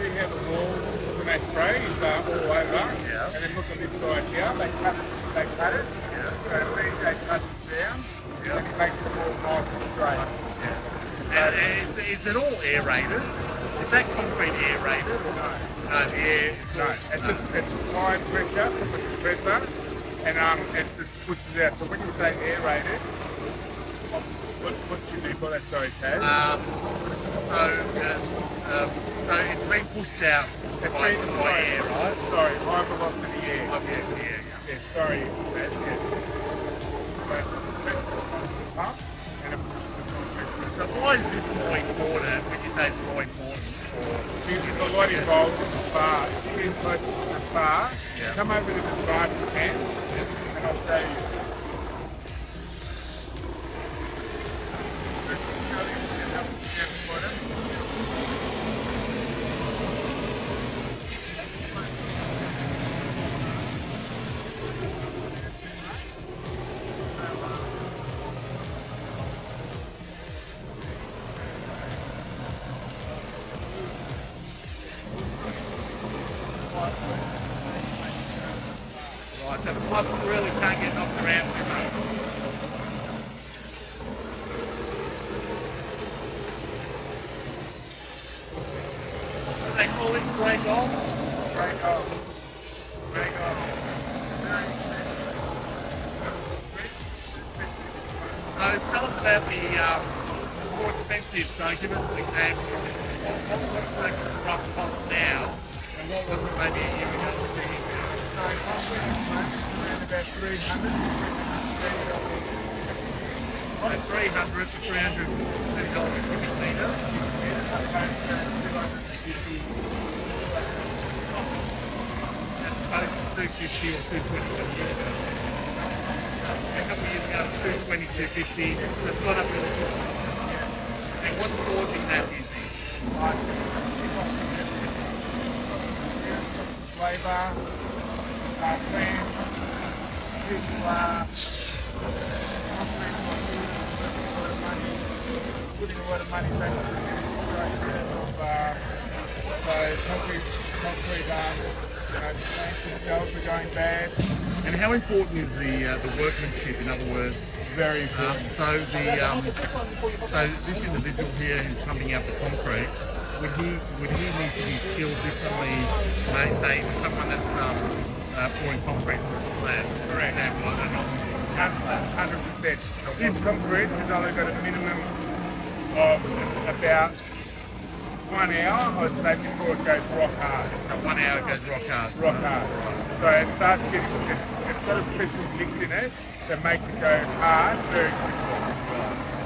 See how the walls, when they spray, is all over. Yeah. And then look at this side here. They cut it. Yeah. So they cut it down. Yeah. And it makes it all nice and straight. And is it all aerated? Is that concrete aerated? No. No, the air. No, it's high pressure from the compressor, and it just pushes out. So when you say aerated, what do you mean by that? Sorry, Taz. So it's been pushed out by air, right? Sorry, high velocity air. Yeah. Yeah, sorry, Taz. Yeah. But pump and it pushes the concrete. So why is this more important when you say it's more important? There's a lot involved in the spa. If you get close to the spa, come over to the spa if you can, and I'll show you. Right, so the pump really can't get knocked around too much. They call it break off. Break off. Break off. So tell us about the more expensive. So give us an example. What's the rough cost now, and what was it maybe a year ago? So around about 300. So 300 to $330 a cubic metre. That's about 250 or 220 a year ago. A couple of years ago, 220, 250. That's gone up really good. And what's causing that, you think? Labour, plan, people are putting a lot of money back into the infrastructure of so concrete plants themselves are going bad. And how important is the workmanship, in other words? Very important. So this individual here who's pumping out the concrete, would he need to be skilled differently, say, with someone that's pouring concrete through a slab. Correct. Example, I don't know. 100%. This concrete has only got a minimum of about 1 hour, I'd say, before it goes rock hard. So 1 hour it goes rock hard. Rock hard. So it starts getting, it's got a special mix in it that makes it go hard very quickly.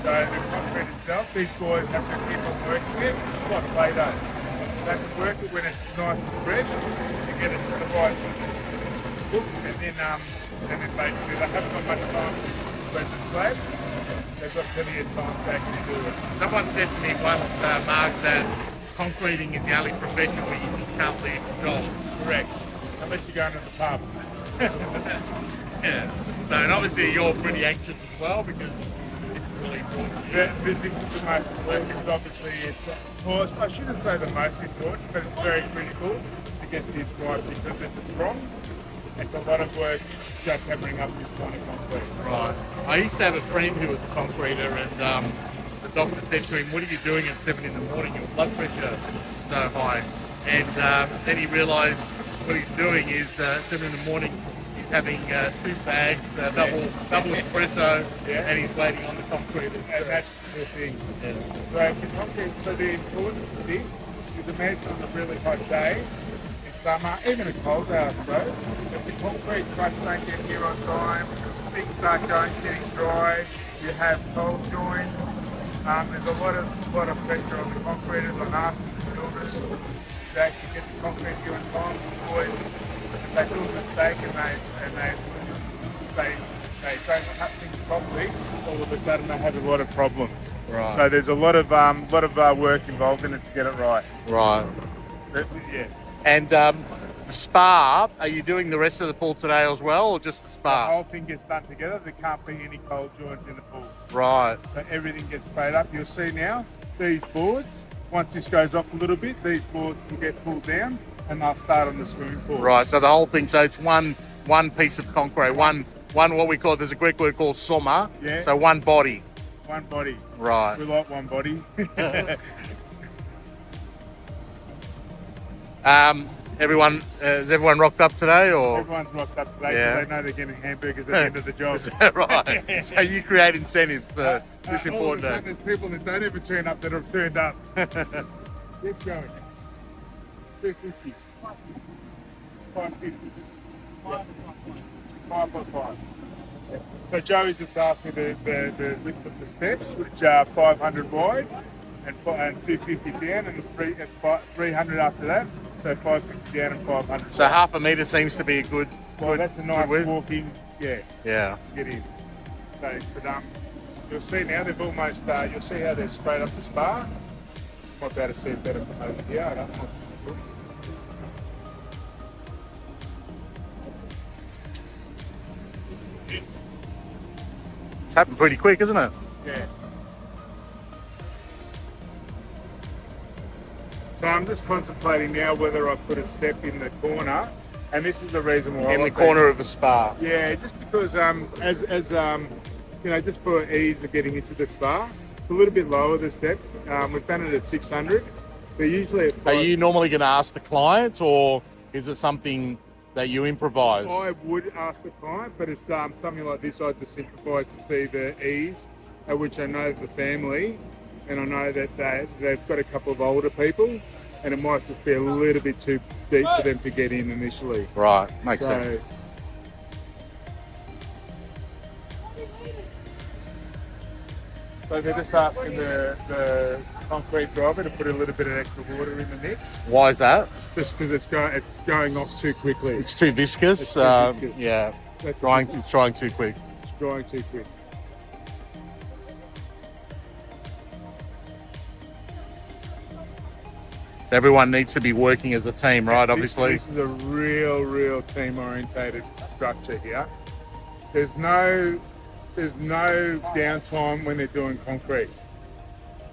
So the concrete itself, these boys have to keep on working it, it's like Play-Doh. They have to work it when it's nice and fresh to get it to the right hook, and then basically they haven't got much time to spread the slab. They've got plenty of time to actually do it. Someone said to me once, Mark, that concreting is the only profession where you just can't leave the job. Correct. Unless you're going to the pub. Yeah. So, and obviously you're pretty anxious as well because it's really important to you. This is the most important because obviously it's, well, I shouldn't say the most important, but it's very critical to get this right because it's strong. It's a lot of work just hammering up this kind of concrete. Right. I used to have a friend who was a concreter and the doctor said to him, what are you doing at 7 in the morning? Your blood pressure is so high. And then he realised what he's doing is 7 in the morning he's having 2 bags, double espresso, and he's waiting on the concrete. And that's the thing. Yeah. So the concrete, so the importance of this is imagine on a really hot day, in summer, even a cold day I suppose, if the concrete trucks don't get here on time, things start getting dry, you have cold joints, there's a lot of pressure on the concreters, on us, the builders, to actually get the concrete here on time. Boys, if they do a mistake and they don't cut things properly, all of a sudden they have a lot of problems. Right. So there's a lot of work involved in it to get it right. Right. Yeah. And the spa, are you doing the rest of the pool today as well, or just the The spa? whole thing gets done together. There can't be any cold joints in the pool. Right. So everything gets sprayed up. You'll see now these boards. Once this goes off a little bit, these boards will get pulled down and they'll start on the swimming pool. Right. So the whole thing. So it's one piece of concrete. One what we call. There's a Greek word called soma. Yeah. So one body. One body. Right. We like one body. Has everyone rocked up today, or? Everyone's rocked up today Yeah. because they know they're getting hamburgers at the end of the job. Is that right? So you create incentive for this All of important a day. sudden there's people that don't even turn up that have turned up. Let's go. 250. 550. 5 So Joey just asked me the width of the steps, which are 500 wide and 250 down, and 300 after that. So 550 down and 500. So half a metre seems to be a good. Well, that's a nice width. walking. Yeah. Yeah. Get in. So, but you'll see now they've almost. You'll see how they're sprayed up the spa. Might be able to see it better from over here. I don't know. It's happened pretty quick, isn't it? Yeah. So I'm just contemplating now whether I put a step in the corner, and this is the reason why. In the corner of the spa. Yeah, just because as you know, just for ease of getting into the spa, it's a little bit lower the steps. We've done it at 600. They're usually at Are you normally going to ask the client, or is it something that you improvise? I would ask the client, but it's something like this. I just improvise to see the ease at which I know the family, and I know that they've got a couple of older people, and it might just be a little bit too deep for them to get in initially. Right, makes sense. So they're just asking the concrete driver to put a little bit of extra water in the mix, Why is that? just because it's going off too quickly. It's too viscous. It's too viscous. Yeah, That's drying too quick. It's drying too quick. So everyone needs to be working as a team, right? Obviously. This is a real team-orientated structure here. There's no downtime when they're doing concrete.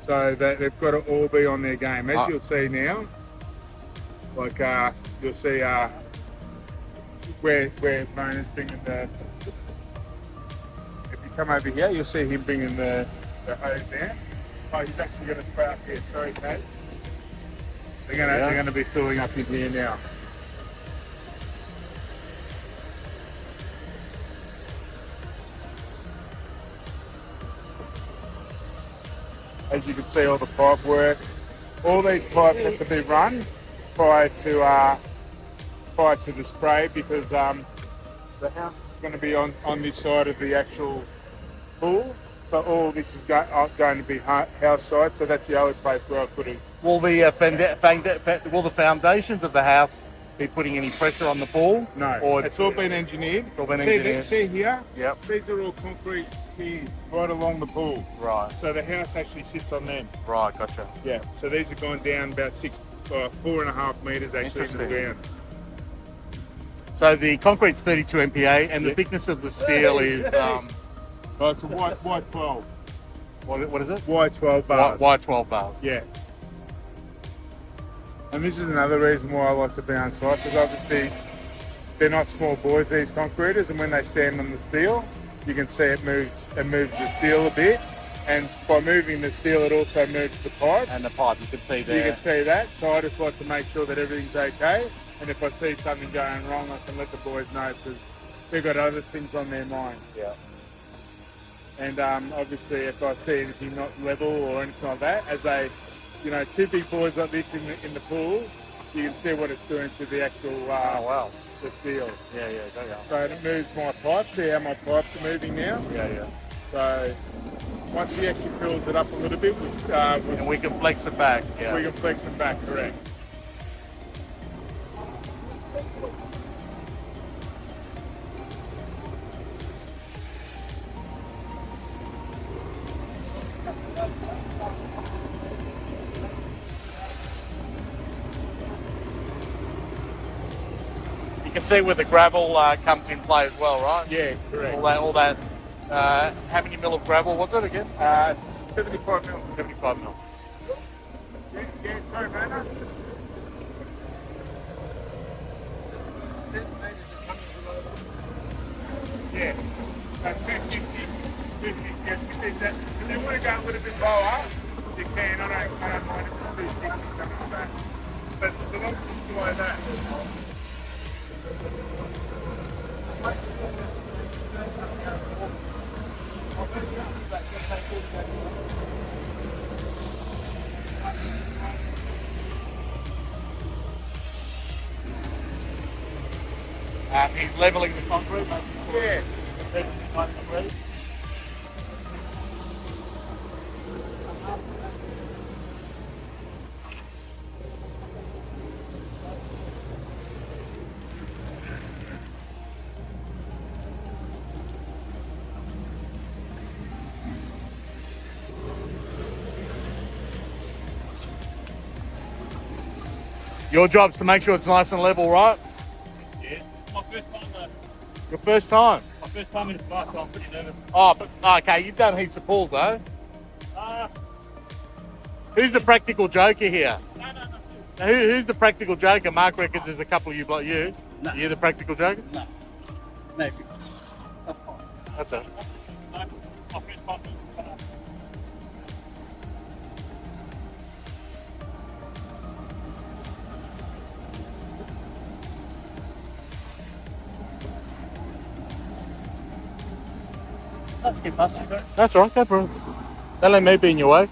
So they've got to all be on their game. As you'll see now, like you'll see where Mona's bringing the. If you come over here, you'll see him bringing the hose down. Oh, he's actually going to spray up here. Sorry, Kate. They're going to be filling up in here now. As you can see, all the pipe work. All these pipes have to be run prior to the spray because the house is going to be on this side of the actual pool. So all this is going to be house side. So that's the only place where I put it. Will the foundations of the house be putting any pressure on the pool? No, Or it's all been engineered. all been engineered. See here? Yep. These are all concrete here, right along the pool. Right. So the house actually sits on them. Right. Gotcha. Yeah. So these have gone down about 4.5 meters actually to the ground. So the concrete's 32 MPa, and the thickness of the steel is Oh, it's a white 12. what is it? White 12 bars. Wide 12 bars. Yeah. And this is another reason why I like to be on site, because obviously they're not small boys, these concreters, and when they stand on the steel, you can see it moves the steel a bit, and by moving the steel it also moves the pipe. And the pipe, you can see there. You can see that, so I just like to make sure that everything's okay, and if I see something going wrong I can let the boys know, because they've got other things on their mind. Yeah. And obviously if I see anything not level or anything like that, as two big boys like this in the pool, you can see what it's doing to the actual the steel. Yeah, go yeah. So it moves my pipes. See how my pipes are moving now? Yeah. So once he actually fills it up a little bit, And we can flex it back. Yeah. we can flex them back, correct. You can see where the gravel comes in play as well, right? Yeah, correct. All that. How many mil of gravel was it again? 75 mil. 75 mil. Yeah, sorry, man. Yeah. 50, yeah, 50 cents. If they want to go a little bit lower, you can. I don't mind if it's 260, something like that. But the long thing like that. He's levelling the concrete. Yeah. Your job's to make sure it's nice and level, right? Yeah, it's my first time though. Your first time. My first time in this class, so I'm pretty nervous. Oh, but okay, you've done heaps of pools though. Who's the practical joker here? No. Who's the practical joker? Mark reckons there's a couple of you like you. No. You're the practical joker? No. Maybe. Sometimes. That's it. No, my first time in this class. Let's get past you, bro. That's all right, go bro. Don't let me be in your way.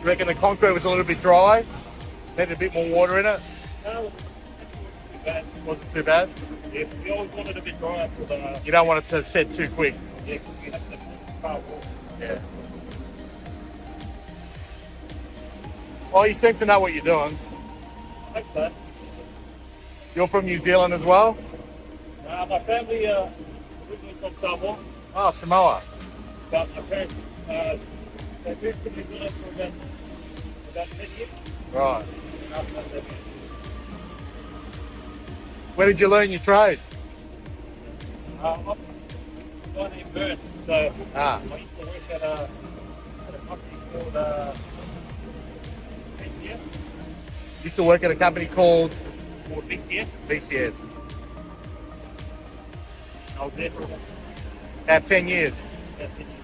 You reckon the concrete was a little bit dry? Needed a bit more water in it? No, it wasn't too Wasn't too bad? bad. Yeah, we always wanted a bit drier for the You don't want it to set too quick. because we have the car walk. Yeah. Well, you seem to know what you're doing. I think so. You're from New Zealand as well? My family originally from Samoa, Oh, Samoa. but my parents they moved to New Zealand for about 10 years. Right. And after that, they Where did you learn your trade? I'm a guy named Bert. So Ah. I used to work at a company called BCS. Used to work at a company called Or BCS. BCS. I was there for About 10 years. about 10 years.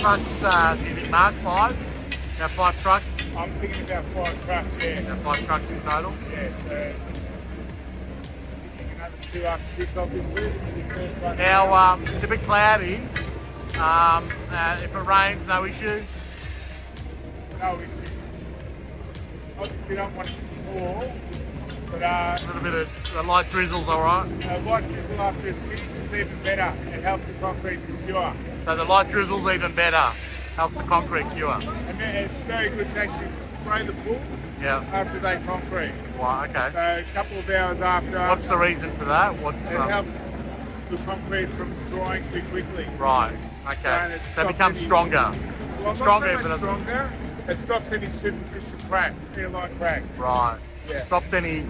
trucks do you think, Mark? 5? You have 5 trucks? I'm thinking about 5 trucks, You yeah. have 5 trucks in total? Yeah, so thinking another 2 after this, obviously. Now, it's a bit cloudy. If it rains, no issue. No, obviously don't want it to fall, but A little bit of a light drizzle's all right. light drizzle after it's finished is even better. It helps the concrete cure. So the light drizzle's even better. Helps the concrete cure. And then it's very good to actually spray the pool Yeah. after they concrete. Wow, okay. So a couple of hours after, What's the reason for that? What's it helps the concrete from drying too quickly. right? And Okay. it So it stops becomes any- stronger. Well, Stronger, not so but much it- stronger. It stops any superficial cracks, hairline cracks. Right. Yeah. Stops any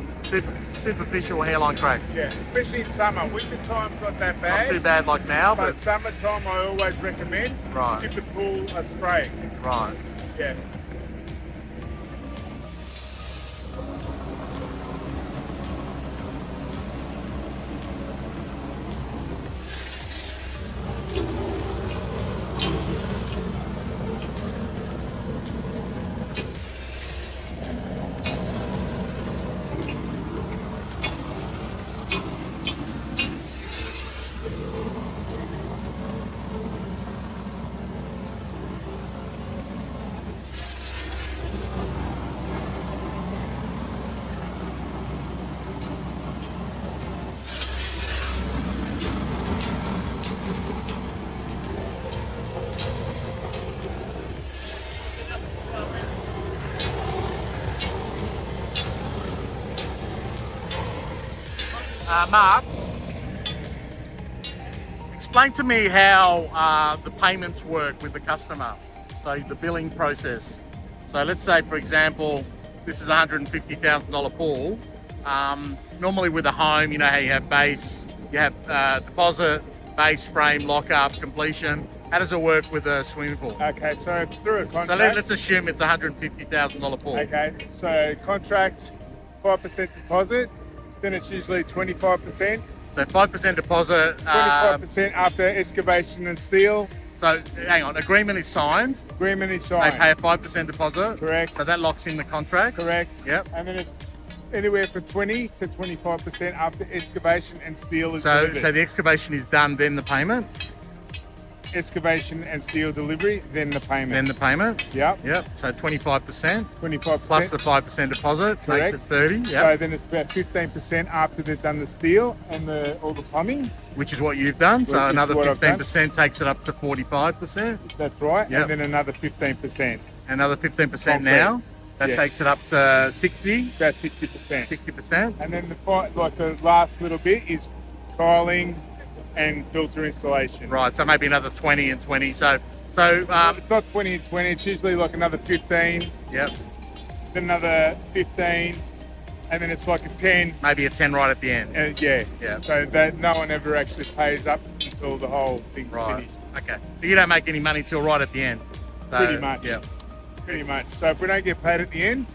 superficial hairline cracks. Yeah, especially in summer. Winter time's not that Not bad. too bad like now, but But summertime, I always recommend Right. give the pool a spray. right. Yeah. Mark, explain to me how the payments work with the customer. So the billing process. So let's say, for example, this is a $150,000 pool. Normally with a home, you know how you have base, you have deposit, base, frame, lockup, completion. How does it work with a swimming pool? Okay, so through a contract. So let's assume it's a $150,000 pool. Okay, so contract, 5% deposit, then it's usually 25%. So 5% deposit. 25% after excavation and steel. So hang on, agreement is signed. Agreement is They signed. pay a 5% deposit. Correct. So that locks in the contract. Correct. Yep. And then it's anywhere from 20 to 25% after excavation and steel is So delivered. the excavation is done, then the payment, Excavation and steel delivery, then the payment. then the payment. Yep. Yep. So 25% 25%. plus the 5% deposit makes Correct. it 30. So Yep. then it's about 15% after they've done the steel and all the plumbing. Which is what you've done. Which So is another what I've done. 15% takes it up to 45%. That's right. Yep. And then another 15%. Another 15% Concrete. now. That Yeah. takes it up to 60, About 60%. 60%. And then the last little bit is tiling and filter installation. Right. So maybe another 20 and 20. So It's not 20 and 20. It's usually like another 15, yep. then another 15, and then it's like a 10. Maybe a 10 right at the end. And yeah. Yeah. So that no one ever actually pays up until the whole thing's Right. finished. Okay. So you don't make any money till right at the end. So, Pretty much. Yeah. Pretty much. So if we don't get paid at the end,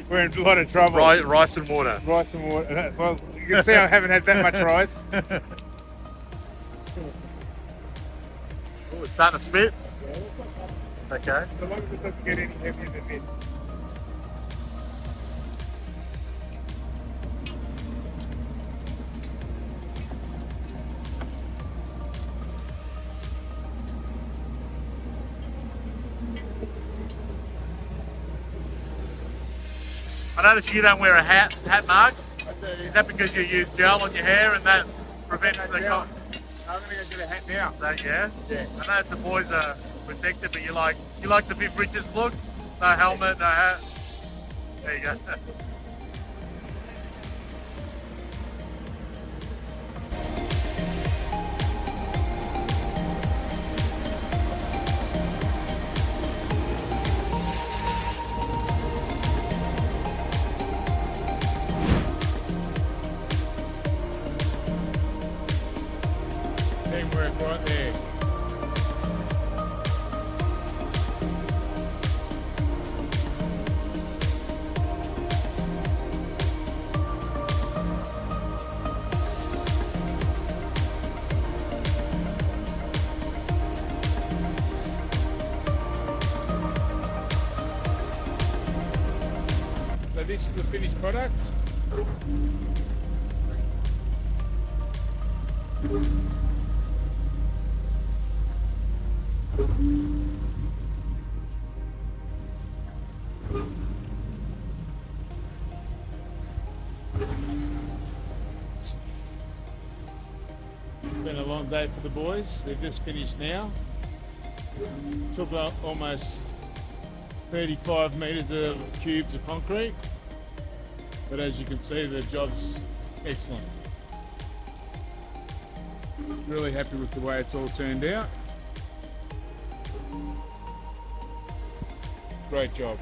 we're in a lot of trouble. Rice and water. Rice and water. Well, you can see I haven't had that much rice. Oh, it's starting to spit. Okay. So long as it doesn't get any heavier than this. I notice you don't wear a hat, Mark. I do. Is that because you use gel on your hair and that prevents the Gel. con? I'm gonna go get a hat now. So, yeah? Yeah. I know the boys are protected, but you like the Viv Richards look? No helmet, no hat. There you go. Teamwork right there. this is the finished product. Been a long day for the boys. They've just finished now. Took almost 35 metres of cubes of concrete. But as you can see, the job's excellent. Really happy with the way it's all turned out. Great job.